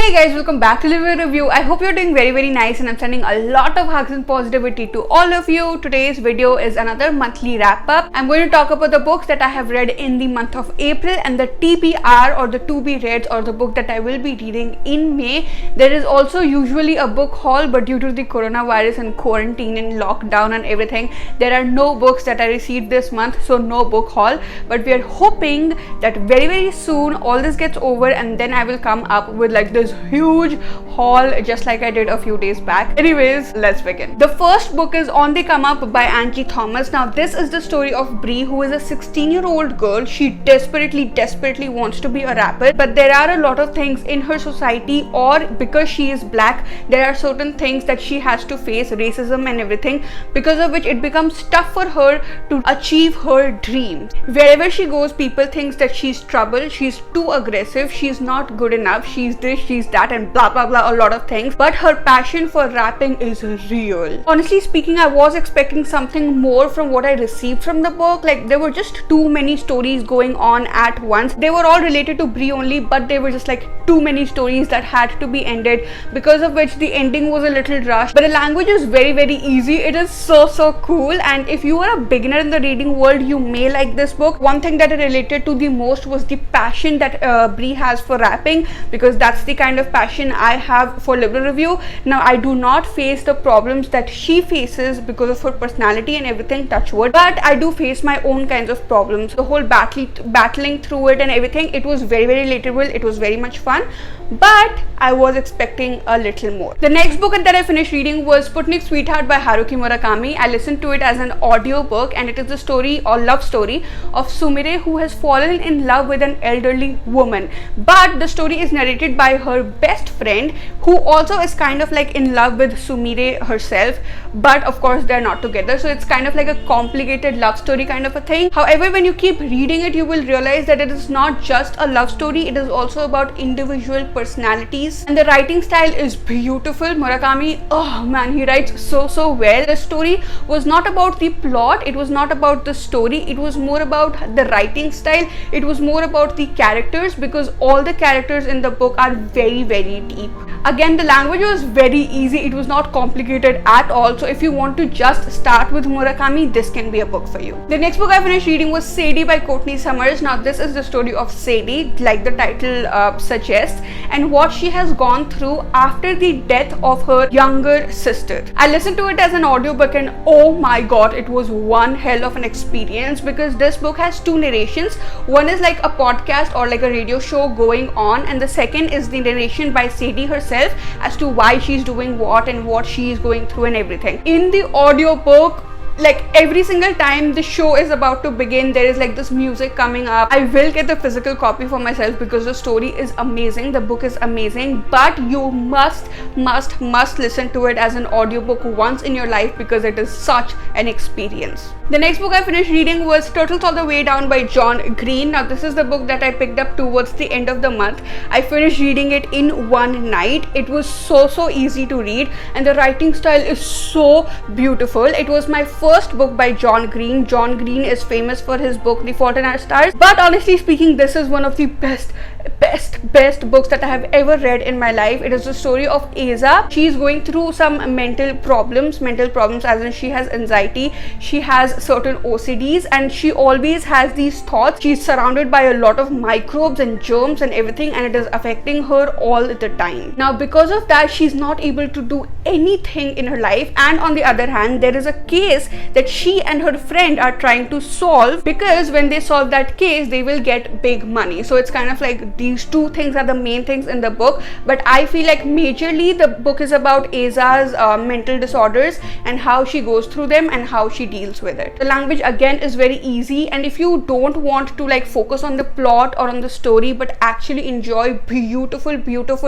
Hey guys, welcome back to Libro Review. I hope you're doing very nice and I'm sending a lot of hugs and positivity to all of you. Today's video is another monthly wrap up. I'm going to talk about the books that I have read in the month of April and the TBR or the to be reads or the book that I will be reading in May. There is also usually a book haul, but due to the coronavirus and quarantine and lockdown and everything, there are no books that I received this month, so no book haul. But we are hoping that very soon all this gets over and then I will come up with like this huge haul just like I did a few days back. Anyways, let's begin. The first book is On the Come Up by Auntie Thomas. Now this is the story of Bree, who is a 16-year-old girl. She desperately wants to be a rapper, but there are a lot of things in her society, or because she is black, there are certain things that she has to face, racism and everything, because of which it becomes tough for her to achieve her dreams. Wherever she goes, people think that she's trouble, she's too aggressive, she's not good enough, she's this, she's that, and blah blah, a lot of things. But her passion for rapping is real. Honestly speaking, I was expecting something more from what I received from the book. Like, there were just too many stories going on at once. They were all related to Bree only, but they were just like too many stories that had to be ended, because of which the ending was a little rushed. But the language is very easy. It is so cool, and if you are a beginner in the reading world, you may like this book. One thing that I related to the most was the passion that Bree has for rapping, because that's the kind of passion I have for Libro Review. Now, I do not face the problems that she faces because of her personality and everything, touch wood, but I do face my own kinds of problems. The whole battling through it and everything, it was very relatable. It was very much fun, but I was expecting a little more. The next book that I finished reading was Sputnik Sweetheart by Haruki Murakami. I listened to it as an audio book, and it is the story or love story of Sumire, who has fallen in love with an elderly woman, but the story is narrated by her best friend, who also is kind of like in love with Sumire herself, but of course they're not together, so it's kind of like a complicated love story kind of a thing. However, when you keep reading it, you will realize that it is not just a love story, it is also about individual personalities, and the writing style is beautiful. Murakami, oh man, he writes so well. The story was not about the plot, it was not about the story, it was more about the writing style, it was more about the characters, because all the characters in the book are very deep. Again, the language was very easy, it was not complicated at all, so if you want to just start with Murakami, this can be a book for you. The next book I finished reading was Sadie by Courtney Samaras. Now this is the story of Sadie, like the title suggests, and what she has gone through after the death of her younger sister. I listened to it as an audiobook, and oh my god, it was one hell of an experience, because this book has two narrations. One is like a podcast or like a radio show going on, and the second is the narration by Sadie herself as to why she's doing what and what she is going through and everything. In the audiobook, like every single time the show is about to begin, there is like this music coming up. I will get the physical copy for myself because the story is amazing, the book is amazing, but you must listen to it as an audiobook once in your life, because it is such an experience. The next book I finished reading was Turtles All the Way Down by John Green. Now this is the book that I picked up towards the end of the month. I finished reading it in one night. It was so easy to read, and the writing style is so beautiful. It was my first book by John Green. John Green is famous for his book The Fault in Our Stars, but honestly speaking, this is one of the best books that I have ever read in my life. It is the story of Asa. She is going through some mental problems as in she has anxiety, she has certain OCDs, and she always has these thoughts. She's surrounded by a lot of microbes and germs and everything, and it is affecting her all the time. Now because of that, she's not able to do anything in her life, and on the other hand, there is a case that she and her friend are trying to solve, because when they solve that case, they will get big money. So it's kind of like these two things are the main things in the book, but I feel like majorly the book is about Asa's mental disorders and how she goes through them and how she deals with it. The language again is very easy, and if you don't want to like focus on the plot or on the story, but actually enjoy beautiful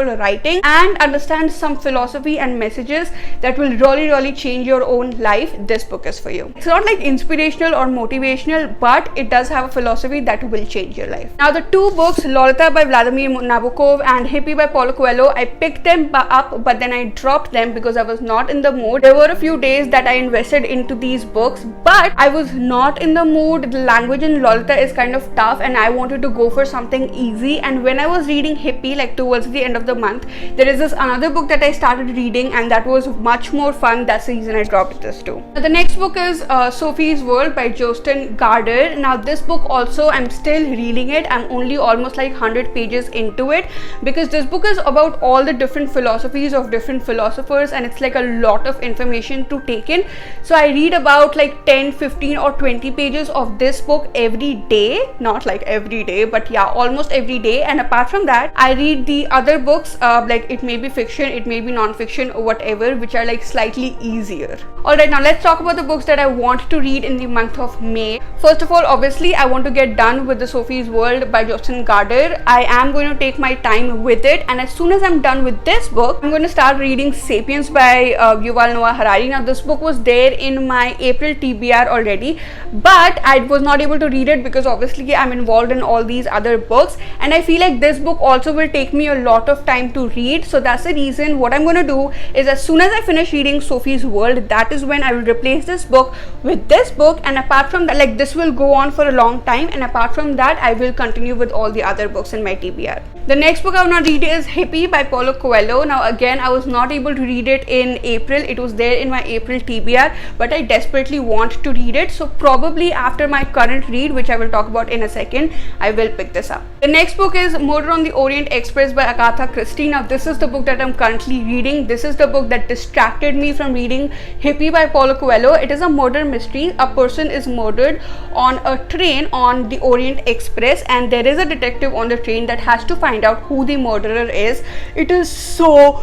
writing and understand some philosophy and messages that will really change your own life, this book is for you. It's not like inspirational or motivational, but it does have a philosophy that will change your life. Now the two books, Lolita by Vladimir Nabokov and Hippy by Paulo Coelho, I picked them up, but then I dropped them because I was not in the mood. There were a few days that I invested into these books, but but I was not in the mood. The language in Lolita is kind of tough and I wanted to go for something easy. And when I was reading Hippy, like towards the end of the month, there is this another book that I started reading and that was much more fun. That's the reason I dropped this too. The next book is Sophie's World by Jostein Gaarder. Now this book also, I'm still reading it. I'm only almost like 100 pages into it because this book is about all the different philosophies of different philosophers and it's like a lot of information to take in. So I read about like 10, 15 or 20 pages of this book every day. Not like every day, but yeah, almost every day. And apart from that, I read the other books, like it may be fiction, it may be non-fiction or whatever, which are like slightly easier. Alright, now let's talk about the books that I want to read in the month of May. First of all, obviously, I want to get done with the Sophie's World by Jostein Gaarder. I am going to take my time with it, and as soon as I'm done with this book, I'm going to start reading Sapiens by Yuval Noah Harari. Now this book was there in my April TBR already, but I was not able to read it because obviously I'm involved in all these other books, and I feel like this book also will take me a lot of time to read. So that's the reason what I'm going to do is as soon as I finish reading Sophie's World, that is when I will replace this book with this book, and apart from that, like this will go on for a long time, and apart from that I will continue with all the other books in my TBR. The next book I want to read is Hippy by Paulo Coelho. Now again, I was not able to read it in April. It was there in my April TBR, but I desperately want to read it. So probably after my current read, which I will talk about in a second, I will pick this up. The next book is Murder on the Orient Express by Agatha Christie. Now this is the book that I'm currently reading. This is the book that distracted me from reading Hippy by Paulo Coelho. It is a murder mystery. A person is murdered on a train on the Orient Express, and there is a detective on the train that has to find out who the murderer is. It is so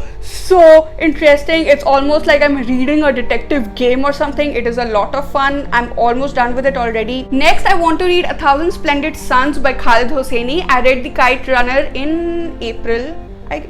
interesting. It's almost like I'm reading a detective game or something. It is a lot of fun. I'm almost done with it already. Next, I want to read A Thousand Splendid Suns by Khaled Hosseini. I read The Kite Runner in April. I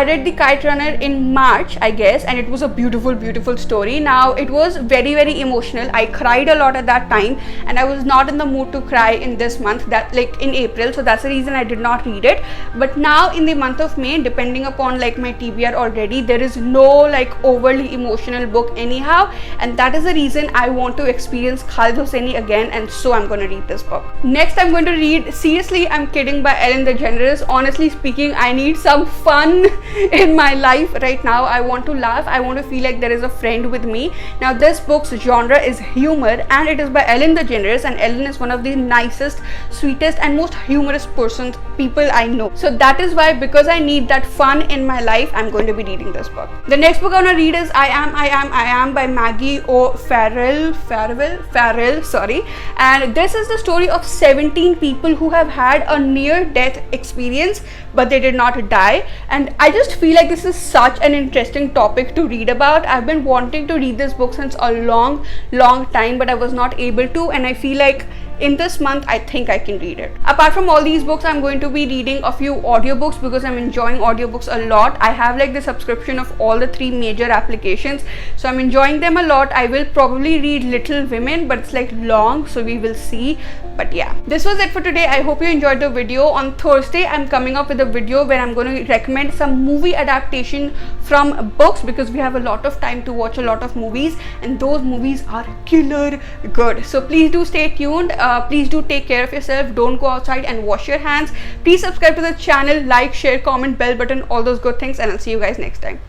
read the Kite Runner in March, I guess, and it was a beautiful story. Now it was very emotional. I cried a lot at that time, and I was not in the mood to cry in this month, that like in April, so that's the reason I did not read it. But now in the month of May, depending upon like my TBR already, there is no like overly emotional book anyhow, and that is the reason I want to experience Khaled Hosseini again, and so I'm going to read this book. Next, I'm going to read Seriously I'm Kidding by Ellen DeGeneres. Honestly speaking, I need some fun in my life right now. I want to laugh. I want to feel like there is a friend with me. Now this book's genre is humor, and it is by Ellen DeGeneres, and Ellen is one of the nicest, sweetest and most humorous people I know. So that is why, because I need that fun in my life, I'm going to be reading this book. The next book I want to read is I Am by Maggie O'Farrell, sorry. And this is the story of 17 people who have had a near-death experience, but they did not die. And I just feel like this is such an interesting topic to read about. I've been wanting to read this book since a long time, but I was not able to, and I feel like in this month I think I can read it. Apart from all these books, I'm going to be reading a few audiobooks because I'm enjoying audiobooks a lot. I have like the subscription of all the 3 major applications, so I'm enjoying them a lot. I will probably read Little Women, but it's like long, so we will see. But yeah, this was it for today. I hope you enjoyed the video. On Thursday, I'm coming up with a video where I'm going to recommend some movie adaptation from books, because we have a lot of time to watch a lot of movies, and those movies are killer good. So please do stay tuned. Please do take care of yourself. Don't go outside, and wash your hands. Please subscribe to the channel, like, share, comment, bell button, all those good things, and I'll see you guys next time.